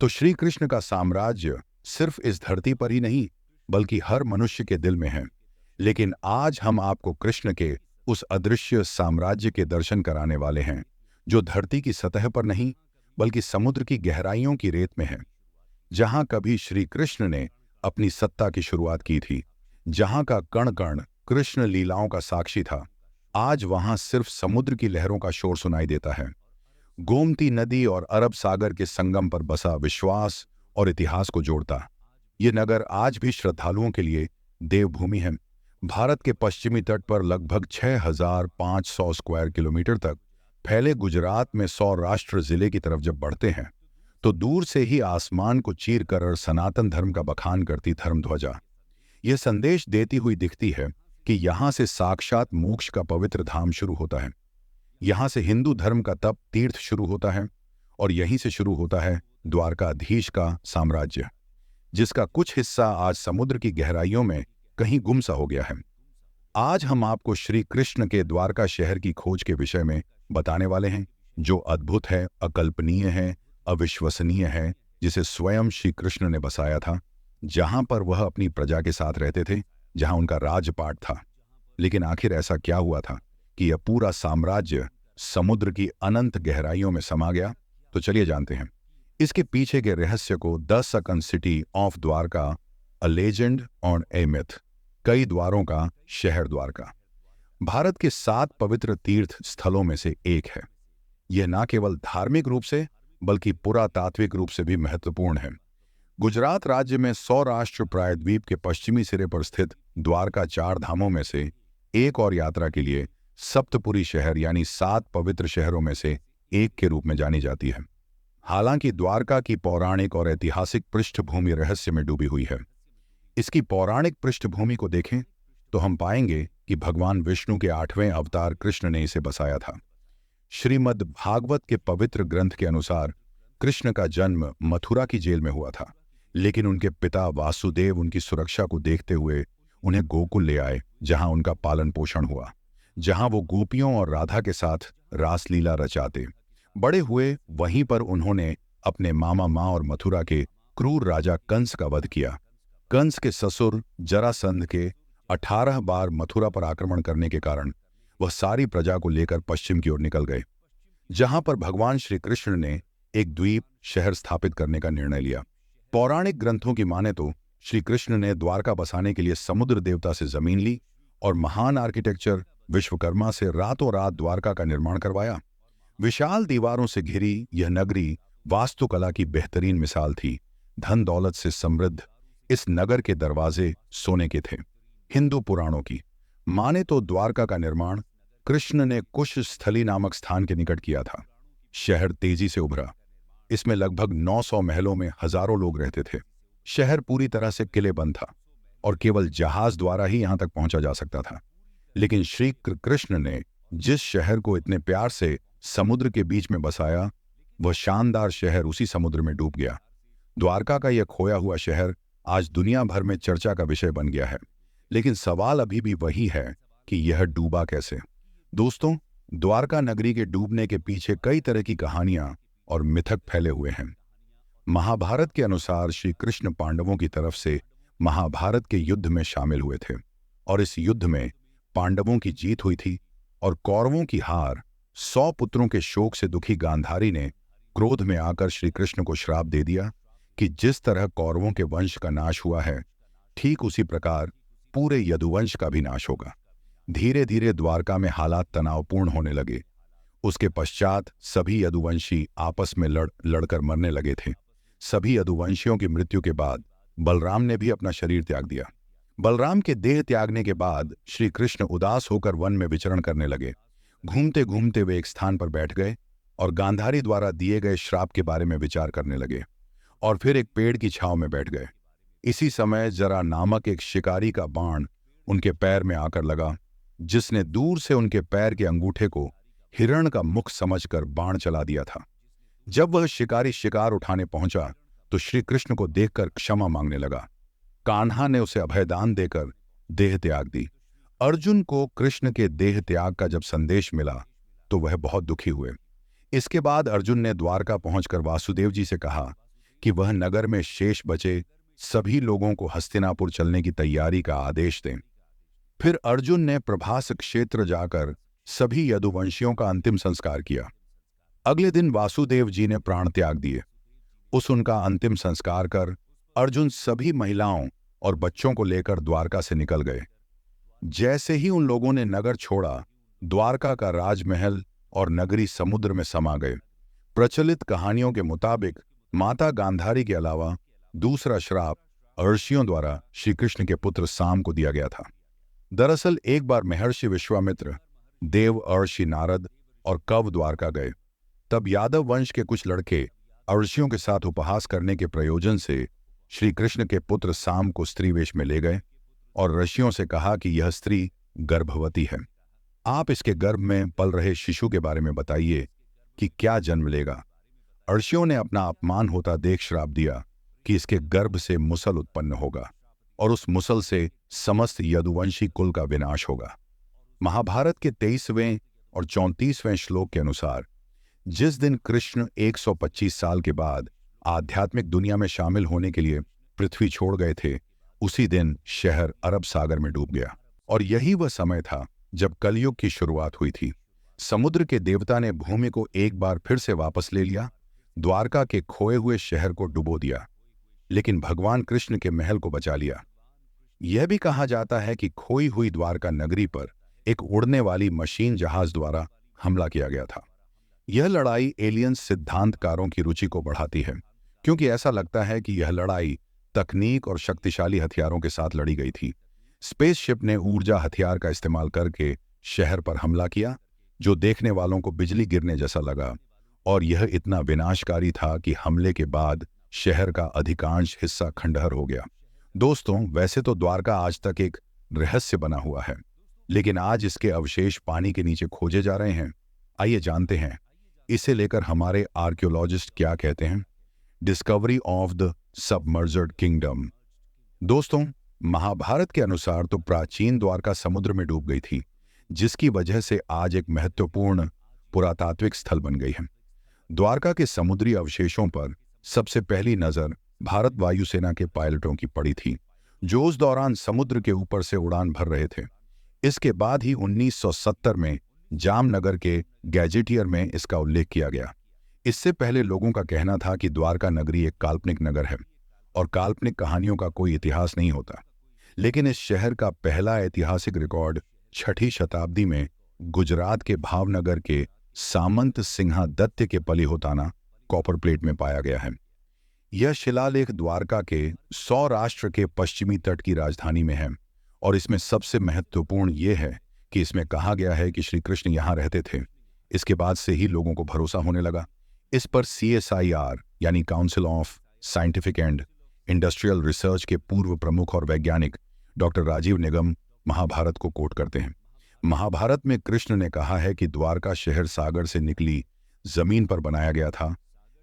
तो श्री कृष्ण का साम्राज्य सिर्फ इस धरती पर ही नहीं बल्कि हर मनुष्य के दिल में है। लेकिन आज हम आपको कृष्ण के उस अदृश्य साम्राज्य के दर्शन कराने वाले हैं जो धरती की सतह पर नहीं बल्कि समुद्र की गहराइयों की रेत में है। जहां कभी श्री कृष्ण ने अपनी सत्ता की शुरुआत की थी, जहां का कण कण कृष्ण लीलाओं का साक्षी था, आज वहां सिर्फ समुद्र की लहरों का शोर सुनाई देता है। गोमती नदी और अरब सागर के संगम पर बसा विश्वास और इतिहास को जोड़ता ये नगर आज भी श्रद्धालुओं के लिए देवभूमि है। भारत के पश्चिमी तट पर लगभग 6,500 स्क्वायर किलोमीटर तक फैले गुजरात में सौराष्ट्र जिले की तरफ जब बढ़ते हैं तो दूर से ही आसमान को चीर कर सनातन धर्म का बखान करती धर्म ध्वजा यह संदेश देती हुई दिखती है कि यहां से साक्षात मोक्ष का पवित्र धाम शुरू होता है। यहां से हिंदू धर्म का तप तीर्थ शुरू होता है और यहीं से शुरू होता है द्वारकाधीश का साम्राज्य, जिसका कुछ हिस्सा आज समुद्र की गहराइयों में कहीं गुम सा हो गया है। आज हम आपको श्री कृष्ण के द्वारका शहर की खोज के विषय में बताने वाले हैं, जो अद्भुत है, अकल्पनीय है, अविश्वसनीय है, जिसे स्वयं श्री कृष्ण ने बसाया था, जहां पर वह अपनी प्रजा के साथ रहते थे, जहां उनका राजपाट था। लेकिन आखिर ऐसा क्या हुआ था कि यह पूरा साम्राज्य समुद्र की अनंत गहराइयों में समा गया? तो चलिए जानते हैं इसके पीछे के रहस्य को। The second city of Dwarka, a legend on A myth. कई द्वारों का शहर द्वारका भारत के 7 पवित्र तीर्थ स्थलों में से एक है। यह न केवल धार्मिक रूप से बल्कि पुरातात्विक रूप से भी महत्वपूर्ण है। गुजरात राज्य में सौराष्ट्र प्रायद्वीप के पश्चिमी सिरे पर स्थित द्वारका 4 धामों में से एक और यात्रा के लिए सप्तपुरी शहर यानी 7 पवित्र शहरों में से एक के रूप में जानी जाती है। हालांकि द्वारका की पौराणिक और ऐतिहासिक पृष्ठभूमि रहस्य में डूबी हुई है। इसकी पौराणिक पृष्ठभूमि को देखें तो हम पाएंगे कि भगवान विष्णु के 8वें अवतार कृष्ण ने इसे बसाया था। श्रीमद् भागवत के पवित्र ग्रंथ के अनुसार कृष्ण का जन्म मथुरा की जेल में हुआ था, लेकिन उनके पिता वासुदेव उनकी सुरक्षा को देखते हुए उन्हें गोकुल ले आए, जहां उनका पालन पोषण हुआ, जहां वो गोपियों और राधा के साथ रासलीला रचाते बड़े हुए। वहीं पर उन्होंने अपने मामा माँ और मथुरा के क्रूर राजा कंस का वध किया। कंस के ससुर जरासंध के 18 बार मथुरा पर आक्रमण करने के कारण वह सारी प्रजा को लेकर पश्चिम की ओर निकल गए, जहां पर भगवान श्री कृष्ण ने एक द्वीप शहर स्थापित करने का निर्णय लिया। पौराणिक ग्रंथों की माने तो श्री कृष्ण ने द्वारका बसाने के लिए समुद्र देवता से जमीन ली और महान आर्किटेक्चर विश्वकर्मा से रातों रात द्वारका का निर्माण करवाया। विशाल दीवारों से घिरी यह नगरी वास्तुकला की बेहतरीन मिसाल थी। धन दौलत से समृद्ध इस नगर के दरवाजे सोने के थे। हिंदू पुराणों की माने तो द्वारका का निर्माण कृष्ण ने कुश स्थली नामक स्थान के निकट किया था। शहर तेजी से उभरा। इसमें लगभग 900 महलों में हजारों लोग रहते थे। शहर पूरी तरह से किलेबंद था और केवल जहाज द्वारा ही यहां तक पहुंचा जा सकता था। लेकिन श्री कृष्ण ने जिस शहर को इतने प्यार से समुद्र के बीच में बसाया, वह शानदार शहर उसी समुद्र में डूब गया। द्वारका का यह खोया हुआ शहर आज दुनिया भर में चर्चा का विषय बन गया है। लेकिन सवाल अभी भी वही है कि यह डूबा कैसे। दोस्तों, द्वारका नगरी के डूबने के पीछे कई तरह की कहानियां और मिथक फैले हुए हैं। महाभारत के अनुसार श्री कृष्ण पांडवों की तरफ से महाभारत के युद्ध में शामिल हुए थे और इस युद्ध में पांडवों की जीत हुई थी और कौरवों की हार। 100 पुत्रों के शोक से दुखी गांधारी ने क्रोध में आकर श्री कृष्ण को श्राप दे दिया कि जिस तरह कौरवों के वंश का नाश हुआ है, ठीक उसी प्रकार पूरे यदुवंश का भी नाश होगा। धीरे धीरे द्वारका में हालात तनावपूर्ण होने लगे। उसके पश्चात सभी यदुवंशी आपस में लड़कर मरने लगे थे। सभी यदुवंशियों की मृत्यु के बाद बलराम ने भी अपना शरीर त्याग दिया। बलराम के देह त्यागने के बाद श्री कृष्ण उदास होकर वन में विचरण करने लगे। घूमते घूमते वे एक स्थान पर बैठ गए और गांधारी द्वारा दिए गए श्राप के बारे में विचार करने लगे और फिर एक पेड़ की छांव में बैठ गए। इसी समय जरा नामक एक शिकारी का बाण उनके पैर में आकर लगा, जिसने दूर से उनके पैर के अंगूठे को हिरण का मुख समझकर बाण चला दिया था। जब वह शिकारी शिकार उठाने पहुंचा तो श्री कृष्ण को देखकर क्षमा मांगने लगा। कान्हा ने उसे अभयदान देकर देह त्याग दी। अर्जुन को कृष्ण के देह त्याग का जब संदेश मिला तो वह बहुत दुखी हुए। इसके बाद अर्जुन ने द्वारका पहुंचकर वासुदेव जी से कहा कि वह नगर में शेष बचे सभी लोगों को हस्तिनापुर चलने की तैयारी का आदेश दें। फिर अर्जुन ने प्रभास क्षेत्र जाकर सभी यदुवंशियों का अंतिम संस्कार किया। अगले दिन वासुदेव जी ने प्राण त्याग दिए। उनका अंतिम संस्कार कर अर्जुन सभी महिलाओं और बच्चों को लेकर द्वारका से निकल गए। जैसे ही उन लोगों ने नगर छोड़ा, द्वारका का राजमहल और नगरी समुद्र में समा गए। प्रचलित कहानियों के मुताबिक माता गांधारी के अलावा दूसरा श्राप ऋषियों द्वारा श्री कृष्ण के पुत्र साम को दिया गया था। दरअसल एक बार महर्षि विश्वामित्र, देव ऋषि नारद और कव द्वारका गए। तब यादव वंश के कुछ लड़के ऋषियों के साथ उपहास करने के प्रयोजन से श्री कृष्ण के पुत्र साम को स्त्री वेश में ले गए और ऋषियों से कहा कि यह स्त्री गर्भवती है। आप इसके गर्भ में पल रहे शिशु के बारे में बताइए कि क्या जन्म लेगा। ऋषियों ने अपना अपमान होता देख श्राप दिया कि इसके गर्भ से मुसल उत्पन्न होगा और उस मुसल से समस्त यदुवंशी कुल का विनाश होगा। महाभारत के 23वें और 34वें श्लोक के अनुसार जिस दिन कृष्ण 125 साल के बाद आध्यात्मिक दुनिया में शामिल होने के लिए पृथ्वी छोड़ गए थे, उसी दिन शहर अरब सागर में डूब गया। और यही वह समय था जब कलयुग की शुरुआत हुई थी। समुद्र के देवता ने भूमि को एक बार फिर से वापस ले लिया, द्वारका के खोए हुए शहर को डुबो दिया, लेकिन भगवान कृष्ण के महल को बचा लिया। यह भी कहा जाता है कि खोई हुई द्वारका नगरी पर एक उड़ने वाली मशीन जहाज द्वारा हमला किया गया था। यह लड़ाई एलियंस सिद्धांतकारों की रुचि को बढ़ाती है, क्योंकि ऐसा लगता है कि यह लड़ाई तकनीक और शक्तिशाली हथियारों के साथ लड़ी गई थी। स्पेसशिप ने ऊर्जा हथियार का इस्तेमाल करके शहर पर हमला किया, जो देखने वालों को बिजली गिरने जैसा लगा, और यह इतना विनाशकारी था कि हमले के बाद शहर का अधिकांश हिस्सा खंडहर हो गया। दोस्तों, वैसे तो द्वारका आज तक एक रहस्य बना हुआ है, लेकिन आज इसके अवशेष पानी के नीचे खोजे जा रहे हैं। आइए जानते हैं इसे लेकर हमारे आर्कियोलॉजिस्ट क्या कहते हैं। Discovery of the submerged kingdom. दोस्तों, महाभारत के अनुसार तो प्राचीन द्वारका समुद्र में डूब गई थी, जिसकी वजह से आज एक महत्वपूर्ण पुरातात्विक स्थल बन गई है। द्वारका के समुद्री अवशेषों पर सबसे पहली नजर भारत वायुसेना के पायलटों की पड़ी थी, जो उस दौरान समुद्र के ऊपर से उड़ान भर रहे थे। इसके बाद ही 1970 में जामनगर के गैजेटियर में इसका उल्लेख किया गया। इससे पहले लोगों का कहना था कि द्वारका नगरी एक काल्पनिक नगर है और काल्पनिक कहानियों का कोई इतिहास नहीं होता। लेकिन इस शहर का पहला ऐतिहासिक रिकॉर्ड 6ठी शताब्दी में गुजरात के भावनगर के सामंत सिंहादत्य के पलिहोताना कॉपर प्लेट में पाया गया है। यह शिलालेख द्वारका के सौराष्ट्र के पश्चिमी तट की राजधानी में है, और इसमें सबसे महत्वपूर्ण यह है कि इसमें कहा गया है कि श्री कृष्ण यहाँ रहते थे। इसके बाद से ही लोगों को भरोसा होने लगा। इस पर CSIR यानी council of scientific and industrial research के पूर्व प्रमुख और वैज्ञानिक डॉक्टर राजीव निगम महाभारत को कोट करते हैं। महाभारत में कृष्ण ने कहा है कि द्वारका शहर सागर से निकली जमीन पर बनाया गया था,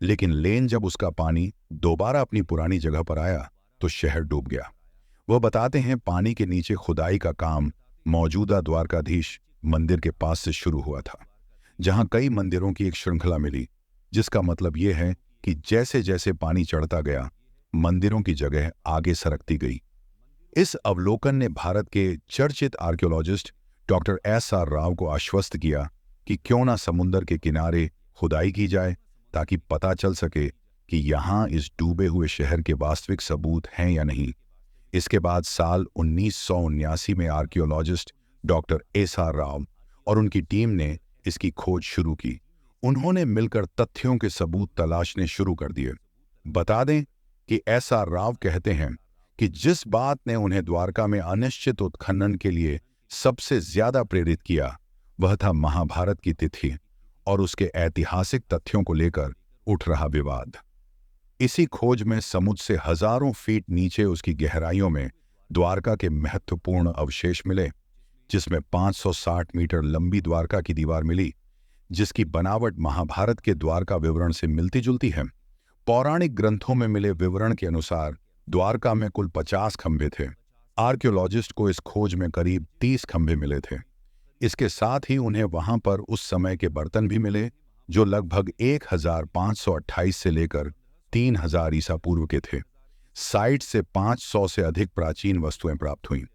लेकिन लेन जब उसका पानी दोबारा अपनी पुरानी जगह पर आया तो शहर डूब गया। वह बताते हैं पानी के नीचे खुदाई का काम मौजूदा द्वारकाधीश मंदिर के पास से शुरू हुआ था, जहां कई मंदिरों की एक श्रृंखला मिली, जिसका मतलब यह है कि जैसे जैसे पानी चढ़ता गया, मंदिरों की जगह आगे सरकती गई। इस अवलोकन ने भारत के चर्चित आर्कियोलॉजिस्ट डॉक्टर SR राव को आश्वस्त किया कि क्यों ना समुद्र के किनारे खुदाई की जाए, ताकि पता चल सके कि यहाँ इस डूबे हुए शहर के वास्तविक सबूत हैं या नहीं। इसके बाद साल 1979 में आर्कियोलॉजिस्ट डॉक्टर SR राव और उनकी टीम ने इसकी खोज शुरू की। उन्होंने मिलकर तथ्यों के सबूत तलाशने शुरू कर दिए। बता दें कि SR राव कहते हैं कि जिस बात ने उन्हें द्वारका में अनिश्चित उत्खनन के लिए सबसे ज्यादा प्रेरित किया, वह था महाभारत की तिथि और उसके ऐतिहासिक तथ्यों को लेकर उठ रहा विवाद। इसी खोज में समुद्र से हजारों फीट नीचे उसकी गहराइयों में द्वारका के महत्वपूर्ण अवशेष मिले, जिसमें 560 मीटर लंबी द्वारका की दीवार मिली, जिसकी बनावट महाभारत के द्वारका विवरण से मिलती जुलती है। पौराणिक ग्रंथों में मिले विवरण के अनुसार द्वारका में कुल 50 खंभे थे। आर्कियोलॉजिस्ट को इस खोज में करीब 30 खंभे मिले थे। इसके साथ ही उन्हें वहां पर उस समय के बर्तन भी मिले, जो लगभग 1528 से लेकर 3000 ईसा पूर्व के थे। साइट से 500 से अधिक प्राचीन वस्तुएं प्राप्त हुईं।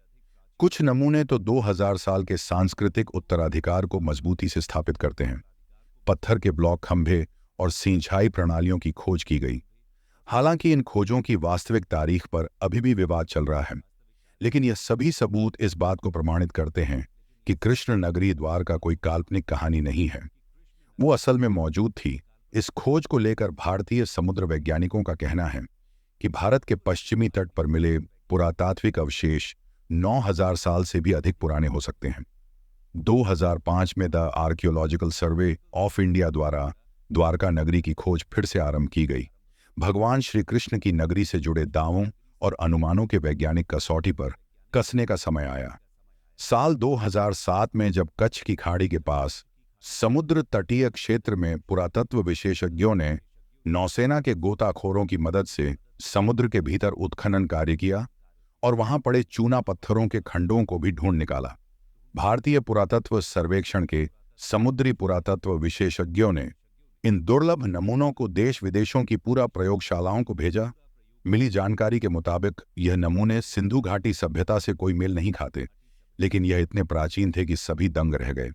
कुछ नमूने तो 2000 साल के सांस्कृतिक उत्तराधिकार को मजबूती से स्थापित करते हैं। पत्थर के ब्लॉक, खंभे और सिंचाई प्रणालियों की खोज की गई। हालांकि इन खोजों की वास्तविक तारीख पर अभी भी विवाद चल रहा है, लेकिन यह सभी सबूत इस बात को प्रमाणित करते हैं कि कृष्ण नगरी द्वारका कोई काल्पनिक कहानी नहीं है, वो असल में मौजूद थी। इस खोज को लेकर भारतीय समुद्र वैज्ञानिकों का कहना है कि भारत के पश्चिमी तट पर मिले पुरातात्विक अवशेष 9000 साल से भी अधिक पुराने हो सकते हैं। 2005 में the archaeological survey of India द्वारा द्वारका नगरी की खोज फिर से आरंभ की गई। भगवान श्री कृष्ण की नगरी से जुड़े दावों और अनुमानों के वैज्ञानिक कसौटी पर कसने का समय आया। साल 2007 में जब कच्छ की खाड़ी के पास समुद्र तटीय क्षेत्र में पुरातत्व विशेषज्ञों ने नौसेना के गोताखोरों की मदद से समुद्र के भीतर उत्खनन कार्य किया और वहां पड़े चूना पत्थरों के खंडों को भी ढूंढ निकाला। भारतीय पुरातत्व सर्वेक्षण के समुद्री पुरातत्व विशेषज्ञों ने इन दुर्लभ नमूनों को देश विदेशों की पूरा प्रयोगशालाओं को भेजा। मिली जानकारी के मुताबिक यह नमूने सिंधु घाटी सभ्यता से कोई मेल नहीं खाते, लेकिन यह इतने प्राचीन थे कि सभी दंग रह गए।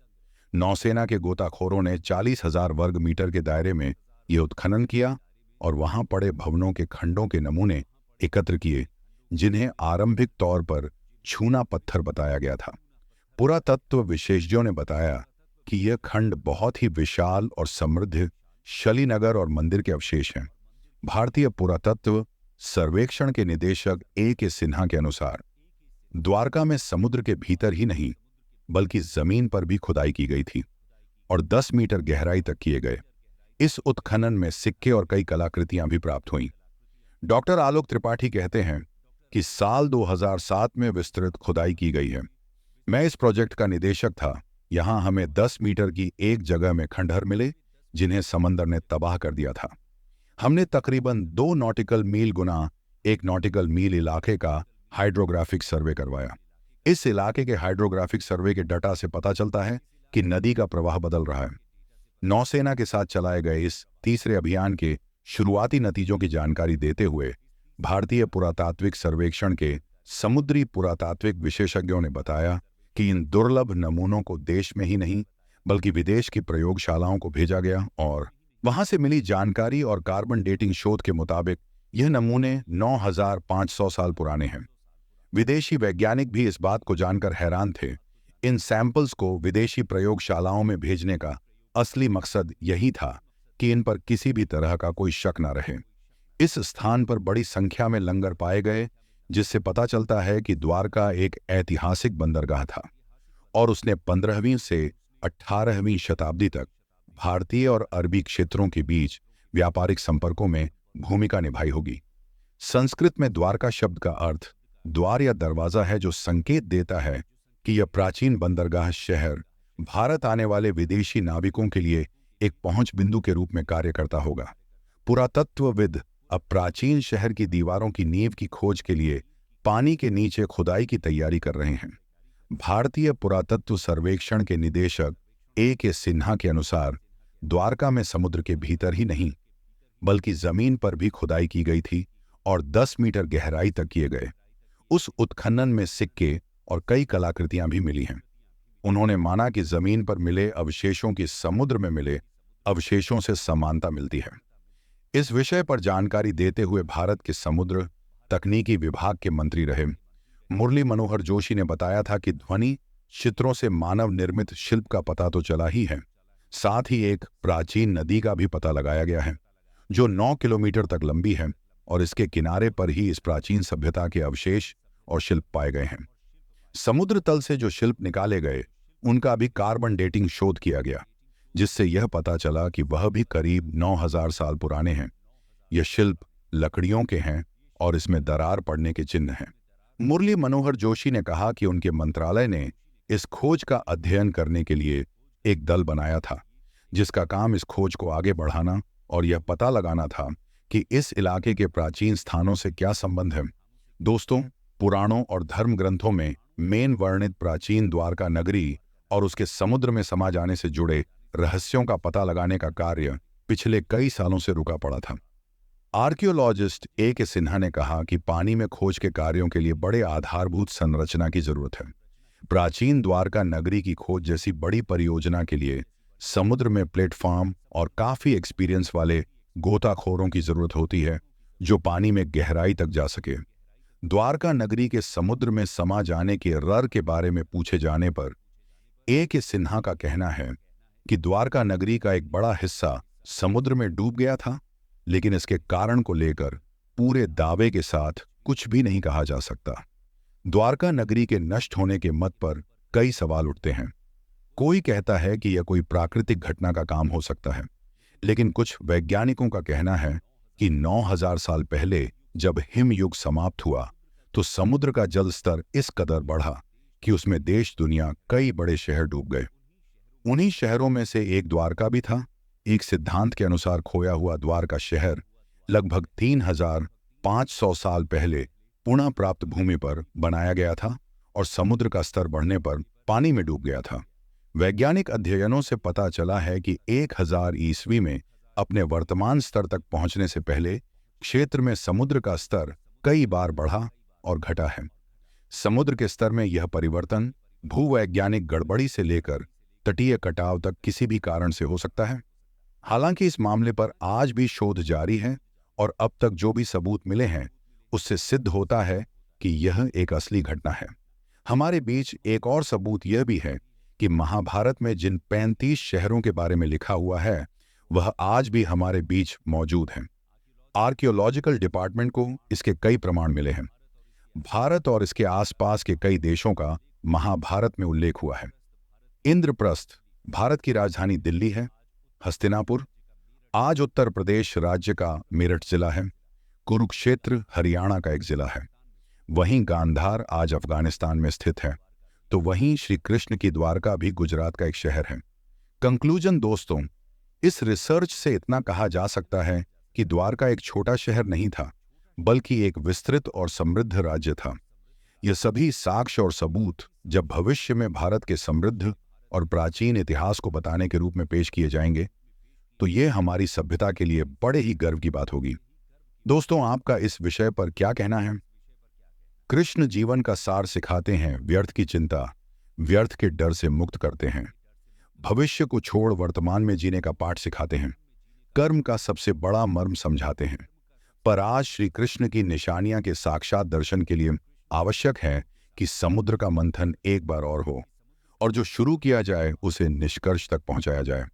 नौसेना के गोताखोरों ने 40,000 वर्ग मीटर के दायरे में यह उत्खनन किया और वहां पड़े भवनों के खंडों के नमूने एकत्र किए, जिन्हें आरंभिक तौर पर छूना पत्थर बताया गया था। पुरातत्व विशेषज्ञों ने बताया कि यह खंड बहुत ही विशाल और समृद्ध शलीनगर और मंदिर के अवशेष हैं। भारतीय पुरातत्व सर्वेक्षण के निदेशक A.K. सिन्हा के अनुसार द्वारका में समुद्र के भीतर ही नहीं बल्कि जमीन पर भी खुदाई की गई थी और 10 मीटर गहराई तक किए गए। इस उत्खनन में सिक्के और कई कलाकृतियां भी प्राप्त हुईं। डॉक्टर आलोक त्रिपाठी कहते हैं कि साल 2007 में विस्तृत खुदाई की गई है। मैं इस प्रोजेक्ट का निदेशक था। यहां हमें 10 मीटर की एक जगह में खंडहर मिले जिन्हें समंदर ने तबाह कर दिया था। हमने तकरीबन 2 नॉटिकल मील गुना 1 नॉटिकल मील इलाके का हाइड्रोग्राफिक सर्वे करवाया। इस इलाके के हाइड्रोग्राफिक सर्वे के डाटा से पता चलता है कि नदी का प्रवाह बदल रहा है। नौसेना के साथ चलाए गए इस तीसरे अभियान के शुरुआती नतीजों की जानकारी देते हुए भारतीय पुरातात्विक सर्वेक्षण के समुद्री पुरातात्विक विशेषज्ञों ने बताया कि इन दुर्लभ नमूनों को देश में ही नहीं बल्कि विदेश की प्रयोगशालाओं को भेजा गया और वहां से मिली जानकारी और कार्बन डेटिंग शोध के मुताबिक यह नमूने 9500 साल पुराने हैं। विदेशी वैज्ञानिक भी इस बात को जानकर हैरान थे। इन सैंपल्स को विदेशी प्रयोगशालाओं में भेजने का असली मकसद यही था कि इन पर किसी भी तरह का कोई शक न रहे। इस स्थान पर बड़ी संख्या में लंगर पाए गए, जिससे पता चलता है कि द्वारका एक ऐतिहासिक बंदरगाह था और उसने 15वीं से 18वीं शताब्दी तक भारतीय और अरबी क्षेत्रों के बीच व्यापारिक संपर्कों में भूमिका निभाई होगी। संस्कृत में द्वारका शब्द का अर्थ द्वार या दरवाजा है, जो संकेत देता है कि यह प्राचीन बंदरगाह शहर भारत आने वाले विदेशी नाविकों के लिए एक पहुंच बिंदु के रूप में कार्य करता होगा। पुरातत्वविद अब प्राचीन शहर की दीवारों की नींव की खोज के लिए पानी के नीचे खुदाई की तैयारी कर रहे हैं। भारतीय पुरातत्व सर्वेक्षण के निदेशक A.K. सिन्हा के अनुसार द्वारका में समुद्र के भीतर ही नहीं बल्कि जमीन पर भी खुदाई की गई थी और 10 मीटर गहराई तक किए गए। उस उत्खनन में सिक्के और कई कलाकृतियां भी मिली हैं। उन्होंने माना कि जमीन पर मिले अवशेषों की समुद्र में मिले अवशेषों से समानता मिलती है। इस विषय पर जानकारी देते हुए भारत के समुद्र तकनीकी विभाग के मंत्री रहे मुरली मनोहर जोशी ने बताया था कि ध्वनि चित्रों से मानव निर्मित शिल्प का पता तो चला ही है, साथ ही एक प्राचीन नदी का भी पता लगाया गया है जो 9 किलोमीटर तक लंबी है और इसके किनारे पर ही इस प्राचीन सभ्यता के अवशेष और शिल्प पाए गए हैं। समुद्र तल से जो शिल्प निकाले गए उनका भी कार्बन डेटिंग शोध किया गया, जिससे यह पता चला कि वह भी करीब 9000 साल पुराने हैं। यह शिल्प लकड़ियों के हैं और इसमें दरार पड़ने के चिन्ह हैं। मुरली मनोहर जोशी ने कहा कि उनके मंत्रालय ने इस खोज का अध्ययन करने के लिए एक दल बनाया था, जिसका काम इस खोज को आगे बढ़ाना और यह पता लगाना था कि इस इलाके के प्राचीन स्थानों से क्या संबंध है। दोस्तों, पुराणों और धर्म ग्रंथों में मेन वर्णित प्राचीन द्वारका नगरी और उसके समुद्र में समा जाने से जुड़े रहस्यों का पता लगाने का कार्य पिछले कई सालों से रुका पड़ा था। Archaeologist A.K. सिन्हा ने कहा कि पानी में खोज के कार्यों के लिए बड़े आधारभूत संरचना की जरूरत है। प्राचीन द्वारका नगरी की खोज जैसी बड़ी परियोजना के लिए समुद्र में प्लेटफॉर्म और काफी एक्सपीरियंस वाले गोताखोरों की जरूरत होती है जो पानी में गहराई तक जा सके। द्वारका नगरी के समुद्र में समा जाने के रर के बारे में पूछे जाने पर A.K. सिन्हा का कहना है कि द्वारका नगरी का एक बड़ा हिस्सा समुद्र में डूब गया था, लेकिन इसके कारण को लेकर पूरे दावे के साथ कुछ भी नहीं कहा जा सकता। द्वारका नगरी के नष्ट होने के मत पर कई सवाल उठते हैं। कोई कहता है कि यह कोई प्राकृतिक घटना का काम हो सकता है, लेकिन कुछ वैज्ञानिकों का कहना है कि 9000 साल पहले जब हिम युग समाप्त हुआ तो समुद्र का जल स्तर इस कदर बढ़ा कि उसमें देश दुनिया कई बड़े शहर डूब गए। उन्हीं शहरों में से एक द्वारका भी था। एक सिद्धांत के अनुसार खोया हुआ द्वारका शहर लगभग 3500 साल पहले पुनः प्राप्त भूमि पर बनाया गया था और समुद्र का स्तर बढ़ने पर पानी में डूब गया था। वैज्ञानिक अध्ययनों से पता चला है कि 1000 ईस्वी में अपने वर्तमान स्तर तक पहुंचने से पहले क्षेत्र में समुद्र का स्तर कई बार बढ़ा और घटा है। समुद्र के स्तर में यह परिवर्तन भूवैज्ञानिक गड़बड़ी से लेकर तटीय कटाव तक किसी भी कारण से हो सकता है। हालांकि इस मामले पर आज भी शोध जारी है और अब तक जो भी सबूत मिले हैं उससे सिद्ध होता है कि यह एक असली घटना है। हमारे बीच एक और सबूत यह भी है कि महाभारत में जिन 35 शहरों के बारे में लिखा हुआ है वह आज भी हमारे बीच मौजूद हैं। आर्कियोलॉजिकल डिपार्टमेंट को इसके कई प्रमाण मिले हैं। भारत और इसके आसपास के कई देशों का महाभारत में उल्लेख हुआ है। इंद्रप्रस्थ भारत की राजधानी दिल्ली है। हस्तिनापुर आज उत्तर प्रदेश राज्य का मेरठ जिला है। कुरुक्षेत्र हरियाणा का एक जिला है। वहीं गांधार आज अफगानिस्तान में स्थित है। तो वहीं श्री कृष्ण की द्वारका भी गुजरात का एक शहर है। कंक्लूजन दोस्तों, इस रिसर्च से इतना कहा जा सकता है कि द्वारका एक छोटा शहर नहीं था, बल्कि एक विस्तृत और समृद्ध राज्य था। यह सभी साक्ष्य और सबूत जब भविष्य में भारत के समृद्ध और प्राचीन इतिहास को बताने के रूप में पेश किए जाएंगे तो ये हमारी सभ्यता के लिए बड़े ही गर्व की बात होगी। दोस्तों, आपका इस विषय पर क्या कहना है? कृष्ण जीवन का सार सिखाते हैं, व्यर्थ की चिंता, व्यर्थ के डर से मुक्त करते हैं, भविष्य को छोड़ वर्तमान में जीने का पाठ सिखाते हैं, कर्म का सबसे बड़ा मर्म समझाते हैं। पर आज श्री कृष्ण की निशानियां के साक्षात दर्शन के लिए आवश्यक है कि समुद्र का मंथन एक बार और हो और जो शुरू किया जाए उसे निष्कर्ष तक पहुंचाया जाए।